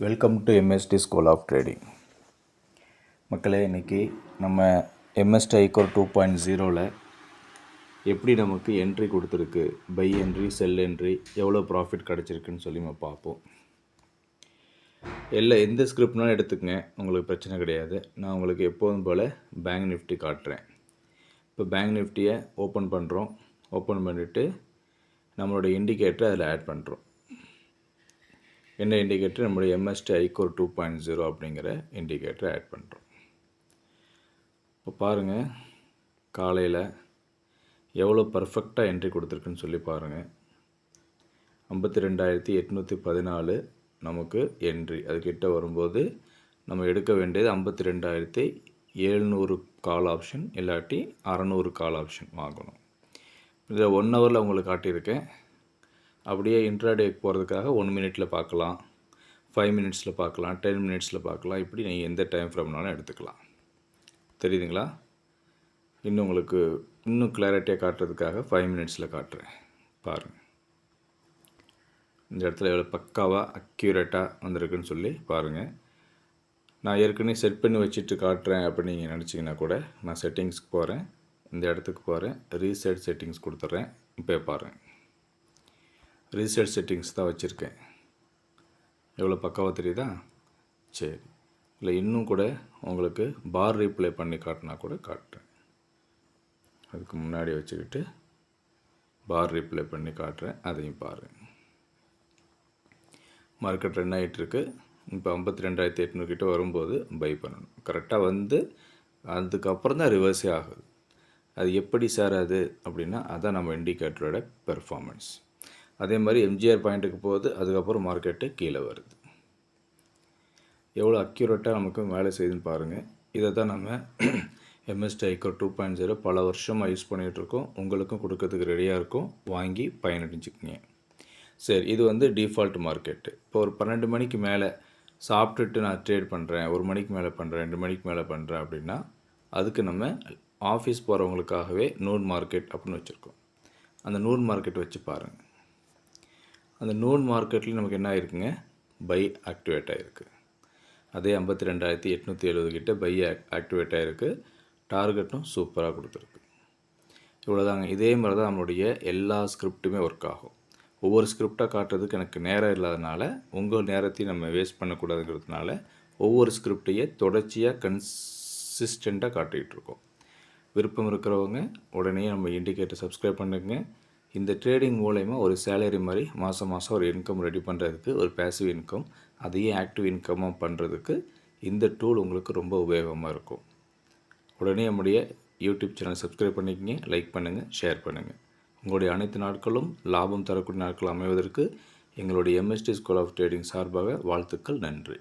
Welcome to MST school of trading. மக்களே, இன்றைக்கி நம்ம எம்எஸ்டி ஐகோர் 2.0ல் எப்படி நமக்கு என்ட்ரி கொடுத்துருக்கு, பை என்ட்ரி, செல் என்ட்ரி, எவ்வளோ ப்ராஃபிட் கிடச்சிருக்குன்னு சொல்லி நம்ம பார்ப்போம். எந்த ஸ்கிரிப்ட்னாலும் எடுத்துக்கங்க, உங்களுக்கு பிரச்சனை கிடையாது. நான் உங்களுக்கு எப்போதும் போல் பேங்க் நிஃப்டி காட்டுறேன். இப்போ பேங்க் நிஃப்டியை ஓப்பன் பண்ணுறோம். ஓப்பன் பண்ணிவிட்டு நம்மளோட இண்டிகேட்டரை அதில் ஆட் பண்ணுறோம். என்ன இண்டிகேட்டர்? நம்மளுடைய எம்எஸ்டி ஐகோர் 2.0 அப்படிங்கிற இண்டிகேட்டரை ஆட் பண்ணுறோம். இப்போ பாருங்கள், காலையில் எவ்வளோ பர்ஃபெக்டாக என்ட்ரி கொடுத்துருக்குன்னு சொல்லி பாருங்கள். 52,814 நமக்கு என்ட்ரி. அதுக்கிட்ட வரும்போது நம்ம எடுக்க வேண்டியது 52,700 கால் ஆப்ஷன், இல்லாட்டி 600 கால் ஆப்ஷன் வாங்கணும். இதில் 1 ஹவரில் உங்களுக்கு காட்டியிருக்கேன். அப்படியே இன்ட்ராடேக்கு போகிறதுக்காக 1 மினிட்டில் பார்க்கலாம், 5 மினிட்ஸில் பார்க்கலாம், 10 மினிட்ஸில் பார்க்கலாம். இப்படி நீங்கள் எந்த டைம் ஃப்ரேம்னாலும் எடுத்துக்கலாம். தெரியுதுங்களா? உங்களுக்கு இன்னும் கிளாரிட்டியாக காட்டுறதுக்காக 5 மினிட்ஸில் காட்டுறேன். பாருங்கள், இந்த இடத்துல எவ்வளோ பக்காவாக அக்யூரேட்டாக வந்திருக்குன்னு சொல்லி பாருங்கள். நான் ஏற்கனவே செட் பண்ணி வச்சுட்டு காட்டுறேன் அப்படின்னு நீங்கள் நினச்சிங்கன்னா கூட, நான் செட்டிங்ஸ்க்கு போகிறேன், இந்த இடத்துக்கு போகிறேன், ரீசெட் செட்டிங்ஸ் கொடுத்துட்றேன். இப்போ பாருங்கள், ரீசெட் செட்டிங்ஸ் தான் வச்சுருக்கேன். எவ்வளோ பக்காவாக தெரியுதா? சரி, இல்லை இன்னும் கூட உங்களுக்கு பார் ரீப்ளே பண்ணி காட்டினா கூட காட்டுறேன். அதுக்கு முன்னாடி வச்சுக்கிட்டு பார் ரீப்ளே பண்ணி காட்டுறேன், அதையும் பாருங்கள். மார்க்கெட் ரன் ஆகிட்டுருக்கு. இப்போ 52,800 கிட்ட வரும்போது பை பண்ணணும். கரெக்டாக வந்து அதுக்கப்புறம் தான் ரிவர்ஸே ஆகுது. அது எப்படி சார் அது அப்படின்னா, அதான் நம்ம இண்டிகேட்டரோட பெர்ஃபார்மன்ஸ். அதே மாதிரி எம்ஜிஆர் பாயிண்ட்டுக்கு போகுது, அதுக்கப்புறம் மார்க்கெட்டு கீழே வருது. எவ்வளோ அக்யூரேட்டாக நமக்கு வேலை செய்யுதுன்னு பாருங்கள். இதை தான் நம்ம எம்எஸ்டி ஐகோர் 2.0 பல வருஷமாக யூஸ் பண்ணிகிட்ருக்கோம். உங்களுக்கும் கொடுக்கறதுக்கு ரெடியாக இருக்கும். வாங்கி பயனடைஞ்சுக்குங்க. சரி, இது வந்து டிஃபால்ட் மார்க்கெட்டு. இப்போ ஒரு 12 மணிக்கு மேலே சாப்பிட்டுட்டு நான் ட்ரேட் பண்ணுறேன், 1 மணிக்கு மேலே பண்ணுறேன், 2 மணிக்கு மேலே பண்ணுறேன் அப்படின்னா, அதுக்கு நம்ம ஆஃபீஸ் போகிறவங்களுக்காகவே நூன் மார்க்கெட் அப்படின்னு வச்சுருக்கோம். அந்த நூன் மார்க்கெட் வச்சு பாருங்கள். அந்த நூன் மார்க்கெட்லேயும் நமக்கு என்ன ஆகிருக்குங்க? பை ஆக்டிவேட் ஆகிருக்கு. அதே 52,870 கிட்ட பை ஆக்டிவேட் ஆகிருக்கு. டார்கெட்டும் சூப்பராக கொடுத்துருக்கு. இவ்வளோதாங்க. இதே மாதிரி தான் நம்மளுடைய எல்லா ஸ்கிரிப்ட்டுமே ஒர்க் ஆகும். ஒவ்வொரு ஸ்கிரிப்டாக காட்டுறதுக்கு எனக்கு நேரம் இல்லாதனால, உங்கள் நேரத்தையும் நம்ம வேஸ்ட் பண்ணக்கூடாதுங்கிறதுனால ஒவ்வொரு ஸ்கிரிப்டையே தொடர்ச்சியாக கன்சிஸ்டண்ட்டாக காட்டிகிட்டு இருக்கோம். விருப்பம் இருக்கிறவங்க உடனே நம்ம இண்டிகேட்டர் சப்ஸ்கிரைப் பண்ணுங்க. இந்த ட்ரேடிங் மூலயமா ஒரு சேலரி மாதிரி மாதம் ஒரு இன்கம் ரெடி பண்ணுறதுக்கு, ஒரு பேசிவ் இன்கம், அதையே ஆக்டிவ் இன்கமாக பண்ணுறதுக்கு இந்த டூல் உங்களுக்கு ரொம்ப உபயோகமாக இருக்கும். உடனே நம்முடைய யூடியூப் சேனல் சப்ஸ்கிரைப் பண்ணிக்கங்க, லைக் பண்ணுங்கள், ஷேர் பண்ணுங்கள். உங்களுடைய அனைத்து நாட்களும் லாபம் தரக்கூடிய நாட்கள் அமைவதற்கு எங்களுடைய எம்எஸ்டி ஸ்கூல் ஆஃப் ட்ரேடிங் சார்பாக வாழ்த்துக்கள். நன்றி.